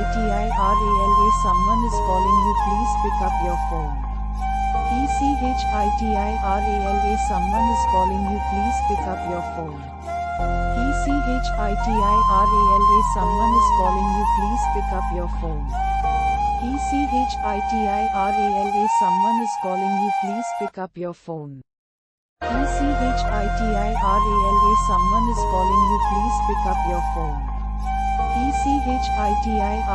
PCHITIRALA someone is calling you, please pick up your phone. PCHITIRALA someone is calling you, please pick up your phone. PCHITIRALA someone is calling you, please pick up your phone. PCHITIRALA someone is calling you, please pick up your phone. PCHITIRALA someone is calling you, please pick up your phone. PCHITIRALA